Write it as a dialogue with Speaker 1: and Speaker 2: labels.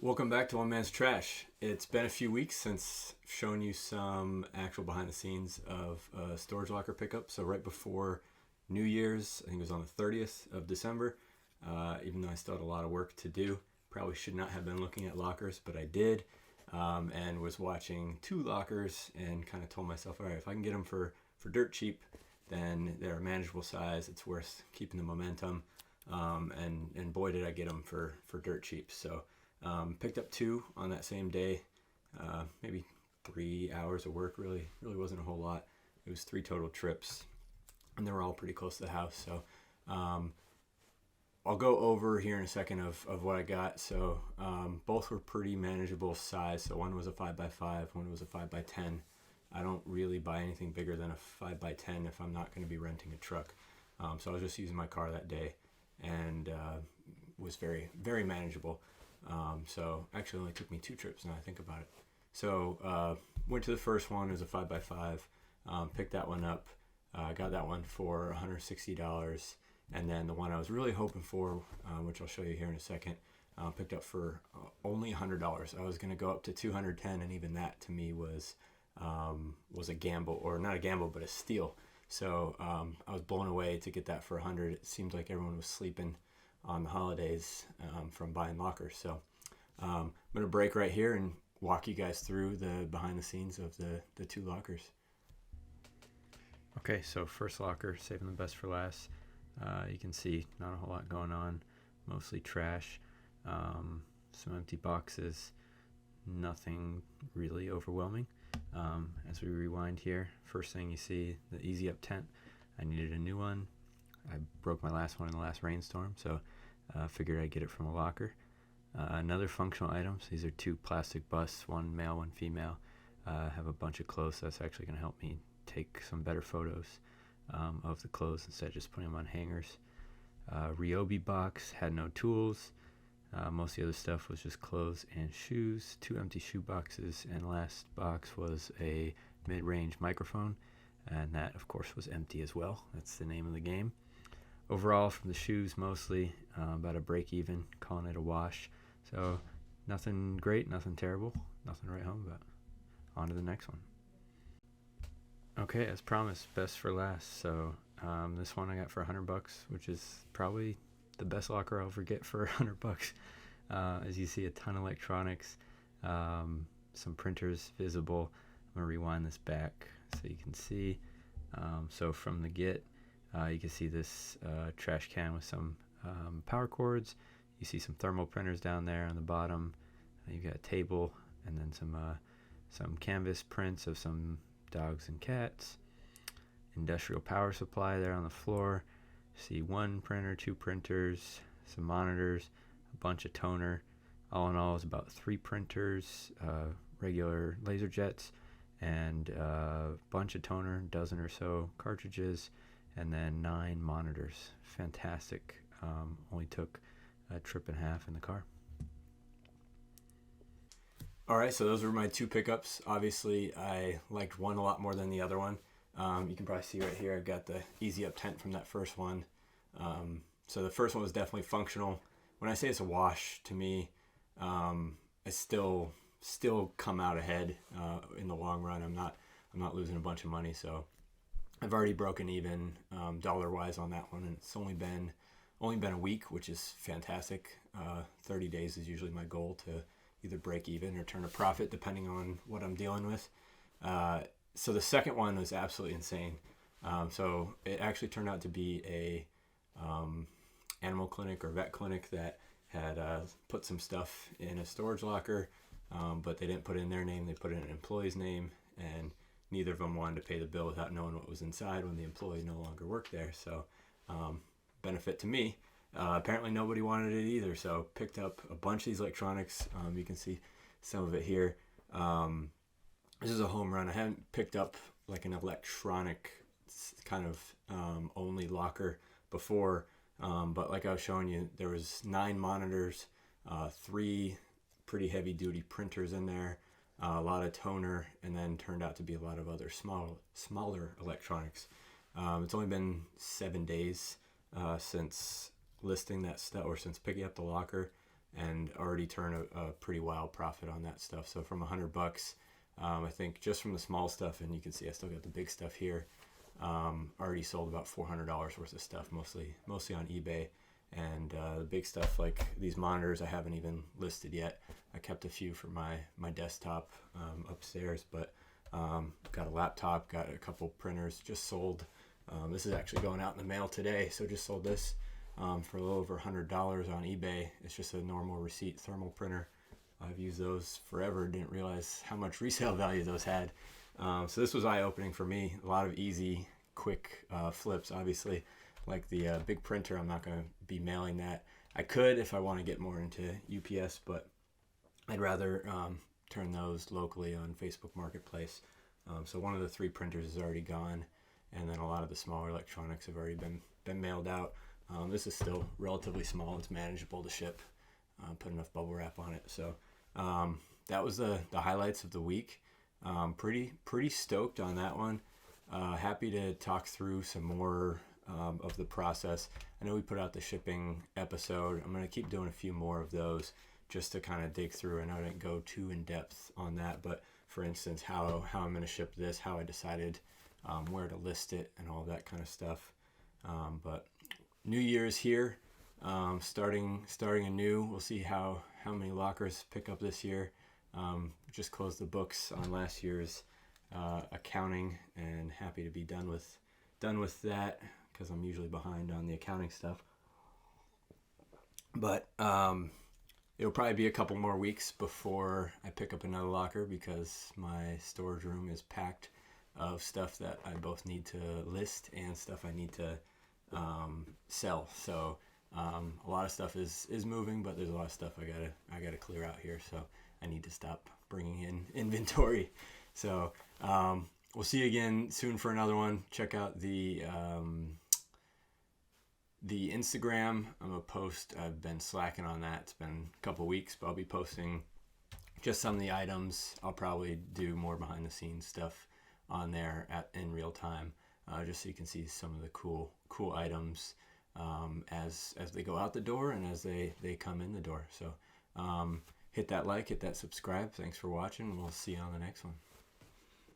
Speaker 1: Welcome back to One Man's Trash. It's been a few weeks since I've shown you some actual behind the scenes of a storage locker pickup. So right before New Year's, I think it was on the 30th of December, even though I still had a lot of work to do. Probably should not have been looking at lockers, but I did, and was watching two lockers and kind of told myself, all right, if I can get them for dirt cheap, then they're a manageable size. It's worth keeping the momentum, and boy did I get them for dirt cheap. So picked up two on that same day, maybe 3 hours of work. Really wasn't a whole lot. It was 3 total trips, and they were all pretty close to the house. So I'll go over here in a second of what I got. So both were pretty manageable size. So one was a 5x5, one was a 5x10. I don't really buy anything bigger than a 5x10 if I'm not going to be renting a truck. So I was just using my car that day, and was very manageable. So actually only took me 2 trips now I think about it. So went to the first one. It was a 5x5. Picked that one up. Got that one for $160. And then the one I was really hoping for, which I'll show you here in a second, picked up for only $100. I was going to go up to $210, and even that to me was a gamble, or not a gamble, but a steal. So I was blown away to get that for $100. It seemed like everyone was sleeping on the holidays from buying lockers. So I'm going to break right here and walk you guys through the behind the scenes of the 2 lockers. Okay, so first locker, saving the best for last. You can see not a whole lot going on, mostly trash, some empty boxes, nothing really overwhelming. As we rewind here, first thing you see, the Easy Up tent. I needed a new one. I broke my last one in the last rainstorm, so figured I'd get it from a locker. Another functional items. These are 2 plastic busts, one male, one female. Have a bunch of clothes, so that's actually going to help me take some better photos of the clothes instead of just putting them on hangers. Ryobi box, had no tools. Most of the other stuff was just clothes and shoes. 2 empty shoe boxes, and last box was a mid-range microphone, and that of course was empty as well. That's the name of the game. Overall, from the shoes mostly, about a break even, calling it a wash. So nothing great, nothing terrible, nothing to write home about. On to the next one. Okay, as promised, best for last. So this one I got for $100, which is probably the best locker I'll ever get for $100. As you see, a ton of electronics, some printers visible. I'm gonna rewind this back so you can see. So from the get, you can see this trash can with some power cords. You see some thermal printers down there on the bottom. You've got a table, and then some canvas prints of some dogs and cats. Industrial power supply there on the floor. See 1 printer, 2 printers, some monitors, a bunch of toner. All in all, is about 3 printers, regular laser jets, and a bunch of toner, dozen or so cartridges, and then 9 monitors. Fantastic. Only took a trip and a half in the car. All right, so those were my 2 pickups. Obviously, I liked one a lot more than the other one. You can probably see right here, I've got the Easy Up tent from that first one. So the first one was definitely functional. When I say it's a wash, to me, I still come out ahead in the long run. I'm not losing a bunch of money, so I've already broken even dollar-wise on that one, and it's only been a week, which is fantastic. 30 days is usually my goal to either break even or turn a profit, depending on what I'm dealing with. So the second one was absolutely insane. So it actually turned out to be a animal clinic or vet clinic that had put some stuff in a storage locker, but they didn't put in their name. They put in an employee's name, and neither of them wanted to pay the bill without knowing what was inside when the employee no longer worked there. So benefit to me. Apparently nobody wanted it either, so picked up a bunch of these electronics. You can see some of it here. This is a home run. I haven't picked up like an electronic kind of only locker before, but like I was showing you, there was 9 monitors, 3 pretty heavy duty printers in there, a lot of toner, and then turned out to be a lot of other smaller electronics. It's only been 7 days since listing that stuff, or since picking up the locker. and already turn a pretty wild profit on that stuff. So from $100, I think just from the small stuff, and you can see I still got the big stuff here, already sold about $400 worth of stuff, mostly on eBay. And the big stuff like these monitors I haven't even listed yet. I kept a few for my desktop upstairs, but got a laptop, got a couple printers, just sold. This is actually going out in the mail today, so just sold this for a little over $100 on eBay. It's just a normal receipt thermal printer. I've used those forever, didn't realize how much resale value those had. So this was eye-opening for me. A lot of easy, quick flips. Obviously, like the big printer, I'm not going to be mailing that. I could if I want to get more into UPS, but I'd rather turn those locally on Facebook Marketplace. So one of the 3 printers is already gone, and then a lot of the smaller electronics have already been mailed out. This is still relatively small. It's manageable to ship. Put enough bubble wrap on it. So that was the highlights of the week. Pretty stoked on that one. Happy to talk through some more of the process. I know we put out the shipping episode. I'm going to keep doing a few more of those just to kind of dig through. I know I didn't go too in depth on that, but for instance, how I'm going to ship this, how I decided where to list it, and all that kind of stuff. But New Year's here, starting anew. We'll see how many lockers pick up this year. Just closed the books on last year's accounting, and happy to be done with that, because I'm usually behind on the accounting stuff. But it'll probably be a couple more weeks before I pick up another locker, because my storage room is packed of stuff that I both need to list and stuff I need to sell. So a lot of stuff is moving, but there's a lot of stuff I gotta clear out here. So I need to stop bringing in inventory. So we'll see you again soon for another one. Check out the Instagram. I'm gonna post. I've been slacking on that. It's been a couple weeks, but I'll be posting just some of the items. I'll probably do more behind the scenes stuff on there in real time, just so you can see some of the cool items as they go out the door and as they come in the door. So hit that like, hit that subscribe. Thanks for watching. We'll see you on the next one.